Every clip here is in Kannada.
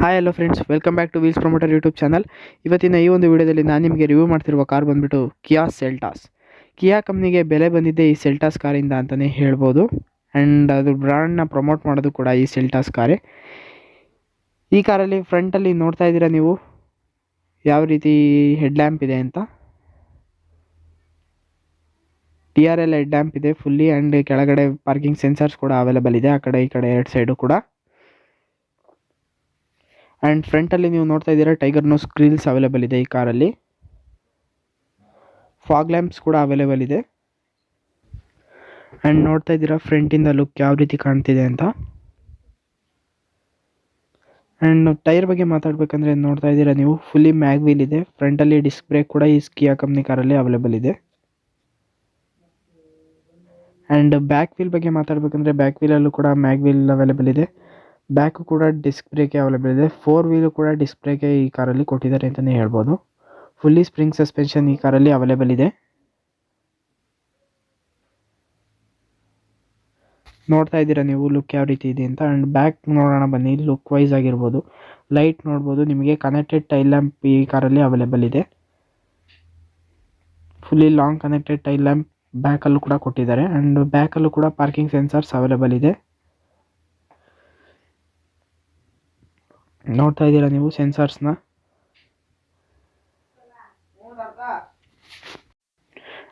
Hi hello friends, welcome back to wheels promoter YouTube channel. ಇವತ್ತಿನ ಈ ಒಂದು ವಿಡಿಯೋದಲ್ಲಿ ನಾನು ನಿಮಗೆ ರಿವ್ಯೂ ಮಾಡ್ತಿರುವ ಕಾರ್ ಬಂದುಬಿಟ್ಟು ಕಿಯಾ ಸೆಲ್ಟಾಸ್. ಕಿಯಾ ಕಂಪ್ನಿಗೆ ಬೆಲೆ ಬಂದಿದ್ದೆ ಈ ಸೆಲ್ಟಾಸ್ ಕಾರಿಂದ ಅಂತಲೇ ಹೇಳ್ಬೋದು. ಆ್ಯಂಡ್ ಅದು ಬ್ರ್ಯಾಂಡ್ನ ಪ್ರಮೋಟ್ ಮಾಡೋದು ಕೂಡ ಈ ಸೆಲ್ಟಾಸ್ ಕಾರೇ. ಈ ಕಾರಲ್ಲಿ ಫ್ರಂಟಲ್ಲಿ ನೋಡ್ತಾ ಇದ್ದೀರಾ ನೀವು ಯಾವ ರೀತಿ ಹೆಡ್ ಲ್ಯಾಂಪ್ ಇದೆ ಅಂತ. TRL ಹೆಡ್ ಲ್ಯಾಂಪ್ ಇದೆ ಫುಲ್ಲಿ, ಆ್ಯಂಡ್ ಕೆಳಗಡೆ ಪಾರ್ಕಿಂಗ್ ಸೆನ್ಸರ್ಸ್ ಕೂಡ ಅವೈಲೇಬಲ್ ಇದೆ, ಆ ಕಡೆ ಈ ಕಡೆ ಎರಡು ಸೈಡು ಕೂಡ. ಆ್ಯಂಡ್ ಫ್ರಂಟಲ್ಲಿ ನೀವು ನೋಡ್ತಾ ಇದ್ದೀರಾ ಟೈಗರ್ ನೋಸ್ ಗ್ರಿಲ್ಸ್ ಅವೈಲೇಬಲ್ ಇದೆ ಈ ಕಾರಲ್ಲಿ. ಫಾಗ್ ಲ್ಯಾಂಪ್ಸ್ ಕೂಡ ಅವೈಲೇಬಲ್ ಇದೆ. ಆ್ಯಂಡ್ ನೋಡ್ತಾ ಇದ್ದೀರಾ ಫ್ರಂಟಿಂದ ಲುಕ್ ಯಾವ ರೀತಿ ಕಾಣ್ತಿದೆ ಅಂತ. ಆ್ಯಂಡ್ ಟೈರ್ ಬಗ್ಗೆ ಮಾತಾಡಬೇಕಂದ್ರೆ ನೋಡ್ತಾ ಇದ್ದೀರಾ ನೀವು ಫುಲ್ಲಿ ಮ್ಯಾಗ್ ವೀಲ್ ಇದೆ. ಫ್ರಂಟಲ್ಲಿ ಡಿಸ್ಕ್ ಬ್ರೇಕ್ ಕೂಡ ಈ ಕಿಯಾ ಕಂಪ್ನಿ ಕಾರಲ್ಲಿ ಅವೈಲೇಬಲ್ ಇದೆ. ಆ್ಯಂಡ್ ಬ್ಯಾಕ್ ವೀಲ್ ಬಗ್ಗೆ ಮಾತಾಡಬೇಕಂದ್ರೆ ಬ್ಯಾಕ್ ವೀಲಲ್ಲೂ ಕೂಡ ಮ್ಯಾಗ್ ವೀಲ್ ಅವೈಲೇಬಲ್ ಇದೆ. ಬ್ಯಾಕು ಕೂಡ ಡಿಸ್ಕ್ ಬ್ರೇಕೆ ಅವೈಲೇಬಲ್ ಇದೆ. 4 ವೀಲು ಕೂಡ ಡಿಸ್ಕ್ ಬ್ರೇಕೆ ಈ ಕಾರಲ್ಲಿ ಕೊಟ್ಟಿದ್ದಾರೆ ಅಂತಲೇ ಹೇಳ್ಬೋದು. ಫುಲ್ಲಿ ಸ್ಪ್ರಿಂಗ್ ಸಸ್ಪೆನ್ಷನ್ ಈ ಕಾರಲ್ಲಿ ಅವೈಲೇಬಲ್ ಇದೆ. ನೋಡ್ತಾ ಇದ್ದೀರಾ ನೀವು ಲುಕ್ ಯಾವ ರೀತಿ ಇದೆ ಅಂತ. ಆ್ಯಂಡ್ ಬ್ಯಾಕ್ ನೋಡೋಣ ಬನ್ನಿ, ಲುಕ್ ವೈಸ್ ಆಗಿರ್ಬೋದು. ಲೈಟ್ ನೋಡ್ಬೋದು, ನಿಮಗೆ ಕನೆಕ್ಟೆಡ್ ಟೈಲ್ ಲ್ಯಾಂಪ್ ಈ ಕಾರಲ್ಲಿ ಅವೈಲೇಬಲ್ ಇದೆ. Fully long connected tail lamp ಬ್ಯಾಕಲ್ಲೂ ಕೂಡ ಕೊಟ್ಟಿದ್ದಾರೆ. ಆ್ಯಂಡ್ ಬ್ಯಾಕಲ್ಲೂ ಕೂಡ ಪಾರ್ಕಿಂಗ್ ಸೆನ್ಸರ್ಸ್ ಅವೈಲೇಬಲ್ ಇದೆ. ನೋಡ್ತಾ ಇದ್ದೀರಾ ನೀವು ಸೆನ್ಸರ್ಸ್ನ.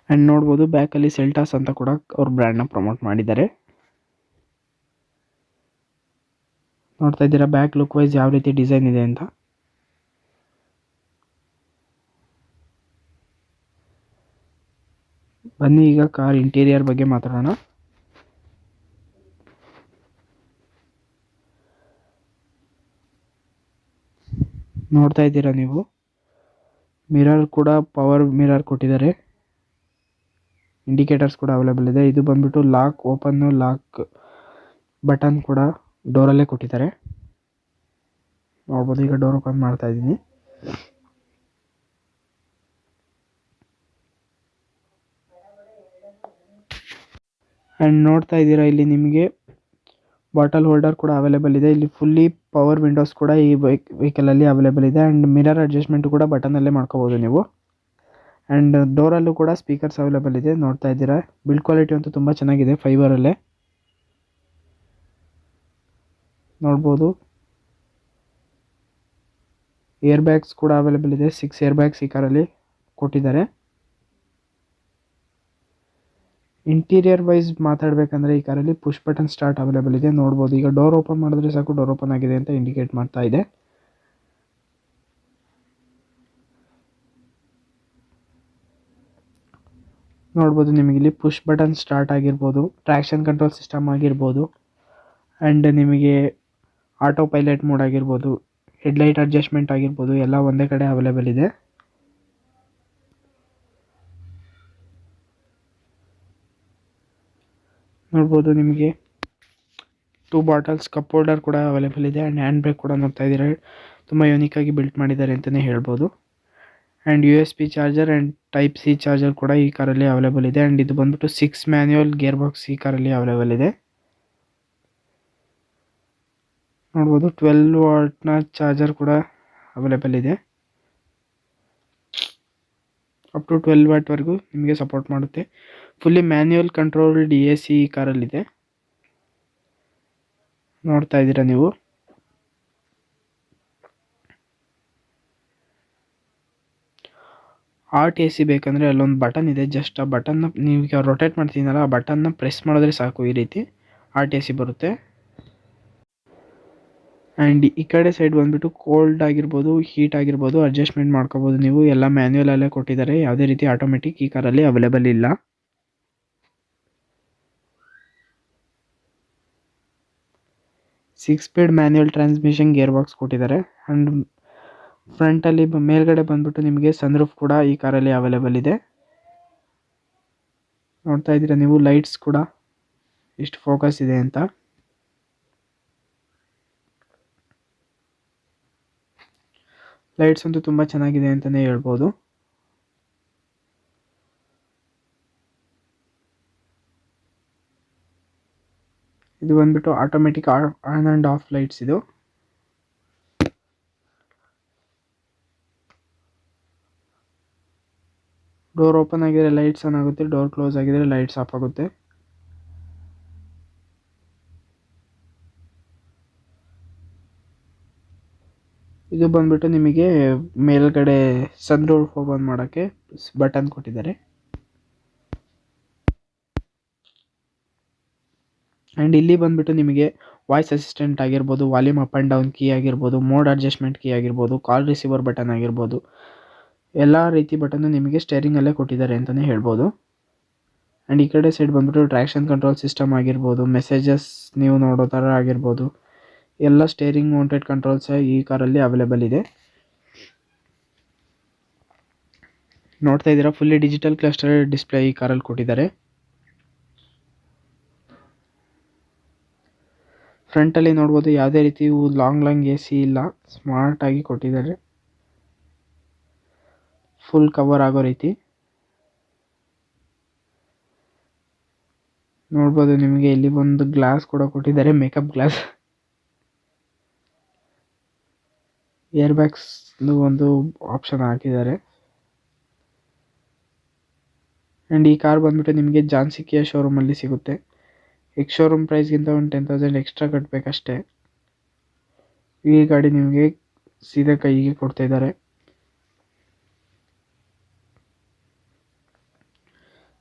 ಆ್ಯಂಡ್ ನೋಡ್ಬೋದು ಬ್ಯಾಕಲ್ಲಿ ಸೆಲ್ಟಾಸ್ ಅಂತ ಕೂಡ ಅವ್ರ ಬ್ರ್ಯಾಂಡ್ನ ಪ್ರಮೋಟ್ ಮಾಡಿದ್ದಾರೆ. ನೋಡ್ತಾ ಇದ್ದೀರಾ ಬ್ಯಾಕ್ ಲುಕ್ ವೈಸ್ ಯಾವ ರೀತಿ ಡಿಸೈನ್ ಇದೆ ಅಂತ. ಬನ್ನಿ ಈಗ ಕಾರ್ ಇಂಟೀರಿಯರ್ ಬಗ್ಗೆ ಮಾತಾಡೋಣ. ನೋಡ್ತಾ ಇದ್ದೀರಾ ನೀವು ಮಿರರ್ ಕೂಡ ಪವರ್ ಮಿರರ್ ಕೊಟ್ಟಿದ್ದಾರೆ. ಇಂಡಿಕೇಟರ್ಸ್ ಕೂಡ ಅವೈಲೇಬಲ್ ಇದೆ. ಇದು ಬಂದ್ಬಿಟ್ಟು ಲಾಕ್ ಓಪನ್ನು ಲಾಕ್ ಬಟನ್ ಕೂಡ ಡೋರಲ್ಲೇ ಕೊಟ್ಟಿದ್ದಾರೆ. ನೋಡ್ಬೋದು, ಈಗ ಡೋರ್ ಓಪನ್ ಮಾಡ್ತಾ ಇದ್ದೀನಿ. ಆ್ಯಂಡ್ ನೋಡ್ತಾ ಇದ್ದೀರಾ ಇಲ್ಲಿ ನಿಮಗೆ ಬಾಟಲ್ ಹೋಲ್ಡರ್ ಕೂಡ ಅವೈಲೇಬಲ್ ಇದೆ. ಇಲ್ಲಿ ಫುಲ್ಲಿ ಪವರ್ ವಿಂಡೋಸ್ ಕೂಡ ಈ ವೆಹಿಕಲಲ್ಲಿ ಅವೈಲೇಬಲ್ ಇದೆ. ಆ್ಯಂಡ್ ಮಿರರ್ ಅಡ್ಜಸ್ಟ್ಮೆಂಟ್ ಕೂಡ ಬಟನಲ್ಲೇ ಮಾಡ್ಕೋಬೋದು ನೀವು. ಆ್ಯಂಡ್ ಡೋರಲ್ಲೂ ಕೂಡ ಸ್ಪೀಕರ್ಸ್ ಅವೈಲೇಬಲ್ ಇದೆ. ನೋಡ್ತಾ ಇದ್ದೀರಾ ಬಿಲ್ಡ್ ಕ್ವಾಲಿಟಿ ಅಂತೂ ತುಂಬ ಚೆನ್ನಾಗಿದೆ, ಫೈಬರಲ್ಲೇ ನೋಡ್ಬೋದು. ಏರ್ ಬ್ಯಾಗ್ಸ್ ಕೂಡ ಅವೈಲೇಬಲ್ ಇದೆ. 6 ಏರ್ ಬ್ಯಾಗ್ಸ್ ಈ ಕಾರಲ್ಲಿ ಕೊಟ್ಟಿದ್ದಾರೆ. ಇಂಟೀರಿಯರ್ ವೈಸ್ ಮಾತಾಡಬೇಕಂದ್ರೆ ಈ ಕಾರಲ್ಲಿ ಪುಷ್ ಬಟನ್ ಸ್ಟಾರ್ಟ್ ಅವೈಲೇಬಲ್ ಇದೆ. ನೋಡ್ಬೋದು, ಈಗ ಡೋರ್ ಓಪನ್ ಮಾಡಿದ್ರೆ ಸಾಕು ಡೋರ್ ಓಪನ್ ಆಗಿದೆ ಅಂತ ಇಂಡಿಕೇಟ್ ಮಾಡ್ತಾ ಇದೆ. ನೋಡ್ಬೋದು ನಿಮಗೆ ಇಲ್ಲಿ ಪುಷ್ ಬಟನ್ ಸ್ಟಾರ್ಟ್ ಆಗಿರ್ಬೋದು, ಟ್ರ್ಯಾಕ್ಷನ್ ಕಂಟ್ರೋಲ್ ಸಿಸ್ಟಮ್ ಆಗಿರ್ಬೋದು, ಆ್ಯಂಡ್ ನಿಮಗೆ ಆಟೋ ಪೈಲಟ್ ಮೋಡ್ ಆಗಿರ್ಬೋದು, ಹೆಡ್ಲೈಟ್ ಅಡ್ಜಸ್ಟ್ಮೆಂಟ್ ಆಗಿರ್ಬೋದು, ಎಲ್ಲ ಒಂದೇ ಕಡೆ ಅವೈಲೇಬಲ್ ಇದೆ. ನೋಡ್ಬೋದು ನಿಮಗೆ 2 ಬಾಟಲ್ಸ್ ಕಪ್ ಹೋಲ್ಡರ್ ಕೂಡ ಅವೈಲೇಬಲ್ ಇದೆ. ಆ್ಯಂಡ್ ಹ್ಯಾಂಡ್ ಬ್ರೇಕ್ ಕೂಡ ನೋಡ್ತಾ ಇದ್ದೀರಾ ತುಂಬ ಯೂನಿಕಾಗಿ ಬಿಲ್ಟ್ ಮಾಡಿದ್ದಾರೆ ಅಂತಲೇ ಹೇಳ್ಬೋದು. And USB charger and type C charger ಕೂಡ ಈ ಕಾರಲ್ಲಿ ಅವೈಲೇಬಲ್ ಇದೆ. ಆ್ಯಂಡ್ ಇದು ಬಂದ್ಬಿಟ್ಟು 6 ಮ್ಯಾನ್ಯುವಲ್ ಗೇರ್ ಬಾಕ್ಸ್ ಈ ಕಾರಲ್ಲಿ ಅವೈಲೇಬಲ್ ಇದೆ. ನೋಡ್ಬೋದು 12 ವಾಟ್ನ ಚಾರ್ಜರ್ ಕೂಡ ಅವೈಲೇಬಲ್ ಇದೆ. ಅಪ್ ಟು 12 ವಾಟ್ವರೆಗೂ ನಿಮಗೆ ಸಪೋರ್ಟ್ ಮಾಡುತ್ತೆ. ಫುಲ್ಲಿ ಮ್ಯಾನ್ಯುವಲ್ ಕಂಟ್ರೋಲ್ಡ್ AC ಈ ಕಾರಲ್ಲಿದೆ. ನೋಡ್ತಾ ಇದ್ದೀರಾ ನೀವು. ಆರ್ಟ್ AC ಬೇಕಂದರೆ ಅಲ್ಲೊಂದು ಬಟನ್ ಇದೆ, ಜಸ್ಟ್ ಆ ಬಟನ್ನ ನೀವು ರೊಟೇಟ್ ಮಾಡ್ತೀನಲ್ಲ ಆ ಬಟನ್ನ ಪ್ರೆಸ್ ಮಾಡಿದ್ರೆ ಸಾಕು, ಈ ರೀತಿ ಆರ್ಟ್ AC ಬರುತ್ತೆ. ಆ್ಯಂಡ್ ಈ ಕಡೆ ಸೈಡ್ ಬಂದುಬಿಟ್ಟು ಕೋಲ್ಡ್ ಆಗಿರ್ಬೋದು, ಹೀಟ್ ಆಗಿರ್ಬೋದು ಅಡ್ಜಸ್ಟ್ಮೆಂಟ್ ಮಾಡ್ಕೋಬೋದು ನೀವು. ಎಲ್ಲ ಮ್ಯಾನ್ಯುವಲಲ್ಲೇ ಕೊಟ್ಟಿದ್ದಾರೆ, ಯಾವುದೇ ರೀತಿ ಆಟೋಮೆಟಿಕ್ ಈ ಕಾರಲ್ಲಿ ಅವೈಲೇಬಲ್ ಇಲ್ಲ. Six speed manual transmission gear box ಕೊಟ್ಟಿದ್ದಾರೆ. ಆ್ಯಂಡ್ ಫ್ರಂಟಲ್ಲಿ ಮೇಲ್ಗಡೆ ಬಂದ್ಬಿಟ್ಟು ನಿಮಗೆ ಸನ್ರೂಫ್ ಕೂಡ ಈ ಕಾರಲ್ಲಿ ಅವೈಲೇಬಲ್ ಇದೆ. ನೋಡ್ತಾ ಇದ್ದೀರಾ ನೀವು ಲೈಟ್ಸ್ ಕೂಡ ಎಷ್ಟು ಫೋಕಸ್ ಇದೆ ಅಂತ. ಲೈಟ್ಸ್ ಅಂತೂ ತುಂಬ ಚೆನ್ನಾಗಿದೆ ಅಂತಲೇ ಹೇಳ್ಬೋದು. ಇದು ಬಂದ್ಬಿಟ್ಟು automatic on and of lights ಇದು. ಡೋರ್ ಓಪನ್ ಆಗಿದ್ರೆ ಲೈಟ್ಸ್ ಆನ್ ಆಗುತ್ತೆ, ಡೋರ್ ಕ್ಲೋಸ್ ಆಗಿದ್ರೆ ಲೈಟ್ಸ್ ಆಫ್ ಆಗುತ್ತೆ. ಇದು ಬಂದ್ಬಿಟ್ಟು ನಿಮಗೆ ಮೇಲ್ಗಡೆ ಸನ್ರೂಫ್ ಓಪನ್ ಮಾಡೋಕ್ಕೆ ಬಟನ್ ಕೊಟ್ಟಿದ್ದಾರೆ. ಆ್ಯಂಡ್ ಇಲ್ಲಿ ಬಂದ್ಬಿಟ್ಟು ನಿಮಗೆ ವಾಯ್ಸ್ ಅಸಿಸ್ಟೆಂಟ್ ಆಗಿರ್ಬೋದು, volume up and down key ಆಗಿರ್ಬೋದು, ಮೋಡ್ ಅಡ್ಜಸ್ಟ್ಮೆಂಟ್ ಕೀ ಆಗಿರ್ಬೋದು, ಕಾಲ್ ರಿಸೀವರ್ ಬಟನ್ ಆಗಿರ್ಬೋದು, ಎಲ್ಲ ರೀತಿ ಬಟನ್ನು ನಿಮಗೆ ಸ್ಟೇರಿಂಗಲ್ಲೇ ಕೊಟ್ಟಿದ್ದಾರೆ ಅಂತಲೇ ಹೇಳ್ಬೋದು. ಆ್ಯಂಡ್ ಈ ಕಡೆ ಸೈಡ್ ಬಂದ್ಬಿಟ್ಟು ಟ್ರ್ಯಾಕ್ಷನ್ ಕಂಟ್ರೋಲ್ ಸಿಸ್ಟಮ್ ಆಗಿರ್ಬೋದು, ಮೆಸೇಜಸ್ ನೀವು ನೋಡೋ ಥರ ಆಗಿರ್ಬೋದು, ಎಲ್ಲ ಸ್ಟೇರಿಂಗ್ ಮೌಂಟೆಡ್ ಕಂಟ್ರೋಲ್ಸ್ ಈ ಕಾರಲ್ಲಿ ಅವೈಲೇಬಲ್ ಇದೆ. ನೋಡ್ತಾ ಇದ್ದೀರಾ, ಫುಲ್ಲಿ ಡಿಜಿಟಲ್ ಕ್ಲಸ್ಟರ್ ಡಿಸ್ಪ್ಲೇ ಈ ಕಾರಲ್ಲಿ ಕೊಟ್ಟಿದ್ದಾರೆ. ಫ್ರಂಟಲ್ಲಿ ನೋಡ್ಬೋದು ಯಾವುದೇ ರೀತಿ ಲಾಂಗ್ ಎ ಸಿ ಇಲ್ಲ, ಸ್ಮಾರ್ಟಾಗಿ ಕೊಟ್ಟಿದ್ದಾರೆ, ಫುಲ್ ಕವರ್ ಆಗೋ ರೀತಿ. ನೋಡ್ಬೋದು ನಿಮಗೆ ಇಲ್ಲಿ ಒಂದು ಗ್ಲಾಸ್ ಕೂಡ ಕೊಟ್ಟಿದ್ದಾರೆ, ಮೇಕಪ್ ಗ್ಲಾಸ್. ಏರ್ ಬ್ಯಾಗ್ಸ್ ಒಂದು ಆಪ್ಷನ್ ಹಾಕಿದ್ದಾರೆ. ಆ್ಯಂಡ್ ಈ ಕಾರ್ ಬಂದ್ಬಿಟ್ಟು ನಿಮಗೆ ಜಾನ್ಸಿ ಕಿಯಾ ಶೋರೂಮಲ್ಲಿ ಸಿಗುತ್ತೆ. ಶೋರೂಮ್ ಪ್ರೈಸ್ಗಿಂತ ಒಂದು 10,000 ಎಕ್ಸ್ಟ್ರಾ ಕಟ್ಟಬೇಕಷ್ಟೇ. ಈ ಗಾಡಿ ನಿಮಗೆ ಸೀದಾ ಕೈಗೆ ಕೊಡ್ತಾ ಇದ್ದಾರೆ.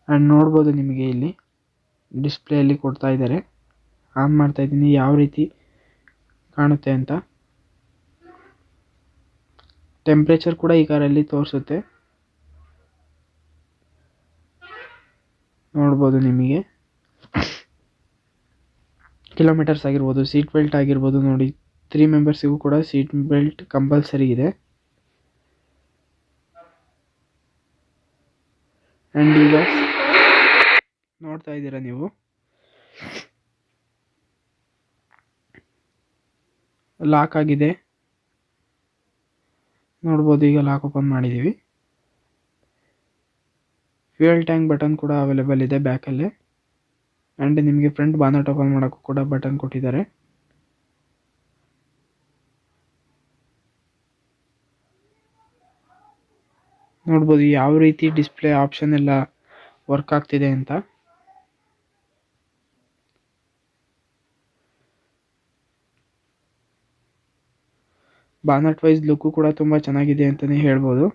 ಆ್ಯಂಡ್ ನೋಡ್ಬೋದು ನಿಮಗೆ ಇಲ್ಲಿ ಡಿಸ್ಪ್ಲೇಯಲ್ಲಿ ಕೊಡ್ತಾ ಇದ್ದಾರೆ. ಆನ್ ಮಾಡ್ತಾ ಇದ್ದೀನಿ ಯಾವ ರೀತಿ ಕಾಣುತ್ತೆ ಅಂತ. ಟೆಂಪ್ರೇಚರ್ ಕೂಡ ಈ ಕಾರಲ್ಲಿ ತೋರಿಸುತ್ತೆ, ನೋಡ್ಬೋದು ನಿಮಗೆ. ಕಿಲೋಮೀಟರ್ಸ್ ಆಗಿರ್ಬೋದು, ಸೀಟ್ ಬೆಲ್ಟ್ ಆಗಿರ್ಬೋದು, ನೋಡಿ 3 ಮೆಂಬರ್ಸಿಗೂ ಕೂಡ ಸೀಟ್ ಬೆಲ್ಟ್ ಕಂಪಲ್ಸರಿ ಇದೆ. ಆ್ಯಂಡ್ ಈಗ ನೋಡ್ತಾ ಇದ್ದೀರಾ ನೀವು, ಲಾಕ್ ಆಗಿದೆ, ನೋಡ್ಬೋದು. ಈಗ ಲಾಕ್ ಓಪನ್ ಮಾಡಿದ್ದೀವಿ. ಫ್ಯೂಯಲ್ ಟ್ಯಾಂಕ್ ಬಟನ್ ಕೂಡ ಅವೈಲೇಬಲ್ ಇದೆ ಬ್ಯಾಕಲ್ಲೇ. ಆ್ಯಂಡ್ ನಿಮಗೆ ಫ್ರಂಟ್ ಬಾನೆಟ್ ಓಪನ್ ಮಾಡೋಕ್ಕೂ ಕೂಡ ಬಟನ್ ಕೊಟ್ಟಿದ್ದಾರೆ. ನೋಡ್ಬೋದು ಯಾವ ರೀತಿ ಡಿಸ್ಪ್ಲೇ ಆಪ್ಷನ್ ಎಲ್ಲ ವರ್ಕ್ ಆಗ್ತಿದೆ ಅಂತ. ಬಾನೆಟ್ ವೈಸ್ ಲುಕ್ಕು ಕೂಡ ತುಂಬ ಚೆನ್ನಾಗಿದೆ ಅಂತಲೇ ಹೇಳ್ಬೋದು.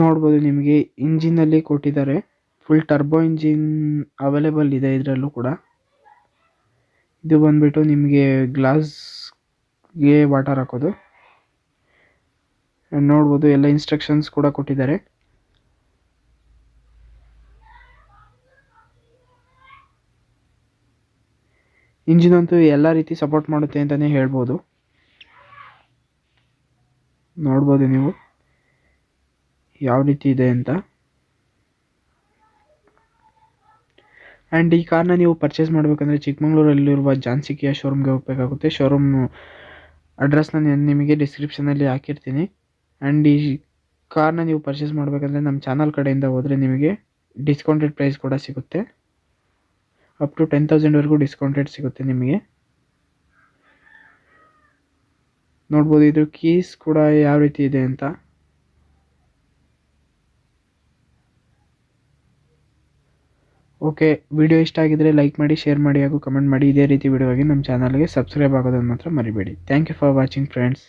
ನೋಡ್ಬೋದು ನಿಮಗೆ ಇಂಜಿನಲ್ಲಿ ಕೊಟ್ಟಿದ್ದಾರೆ, ಫುಲ್ ಟರ್ಬೋ ಇಂಜಿನ್ ಅವೈಲೇಬಲ್ ಇದೆ ಇದರಲ್ಲೂ ಕೂಡ. ಇದು ಬಂದ್ಬಿಟ್ಟು ನಿಮಗೆ ಗ್ಲಾಸ್ಗೆ ವಾಟರ್ ಹಾಕೋದು. ನೋಡ್ಬೋದು ಎಲ್ಲ ಇನ್ಸ್ಟ್ರಕ್ಷನ್ಸ್ ಕೂಡ ಕೊಟ್ಟಿದ್ದಾರೆ. ಇಂಜಿನ್ ಅಂತೂ ಎಲ್ಲ ರೀತಿ ಸಪೋರ್ಟ್ ಮಾಡುತ್ತೆ ಅಂತಲೇ ಹೇಳ್ಬೋದು. ನೋಡ್ಬೋದು ನೀವು ಯಾವ ರೀತಿ ಇದೆ ಅಂತ. ಆ್ಯಂಡ್ ಈ ಕಾರ್ನ ನೀವು ಪರ್ಚೇಸ್ ಮಾಡಬೇಕಂದ್ರೆ ಚಿಕ್ಕಮಂಗ್ಳೂರಲ್ಲಿರುವ ಜಾನ್ಸಿ ಕಿಯಾ ಶೋರೂಮ್ಗೆ ಹೋಗಬೇಕಾಗುತ್ತೆ. ಶೋರೂಮ್ ಅಡ್ರೆಸ್ನ ನಿಮಗೆ ಡಿಸ್ಕ್ರಿಪ್ಷನಲ್ಲಿ ಹಾಕಿರ್ತೀನಿ. ಆ್ಯಂಡ್ ಈ ಕಾರ್ನ ನೀವು ಪರ್ಚೇಸ್ ಮಾಡಬೇಕಂದ್ರೆ ನಮ್ಮ ಚಾನಲ್ ಕಡೆಯಿಂದ ಹೋದರೆ ನಿಮಗೆ ಡಿಸ್ಕೌಂಟೆಡ್ ಪ್ರೈಸ್ ಕೂಡ ಸಿಗುತ್ತೆ. ಅಪ್ ಟು 10,000ವರೆಗೂ ಡಿಸ್ಕೌಂಟೆಡ್ ಸಿಗುತ್ತೆ ನಿಮಗೆ. ನೋಡ್ಬೋದು ಇದ್ರ ಕೀಸ್ ಕೂಡ ಯಾವ ರೀತಿ ಇದೆ ಅಂತ. ಓಕೆ, ವಿಡಿಯೋ ಇಷ್ಟ ಆಗಿದ್ರೆ ಲೈಕ್ ಮಾಡಿ, ಶೇರ್ ಮಾಡಿ ಹಾಗೂ ಕಮೆಂಟ್ ಮಾಡಿ. ಇದೇ ರೀತಿ ವಿಡಿಯೋಗೆ ನಮ್ಮ ಚಾನಲ್ಗೆ ಸಬ್ಸ್ಕ್ರೈಬ್ ಆಗೋದನ್ನು ಮಾತ್ರ ಮರಿಬೇಡಿ. Thank you for watching friends.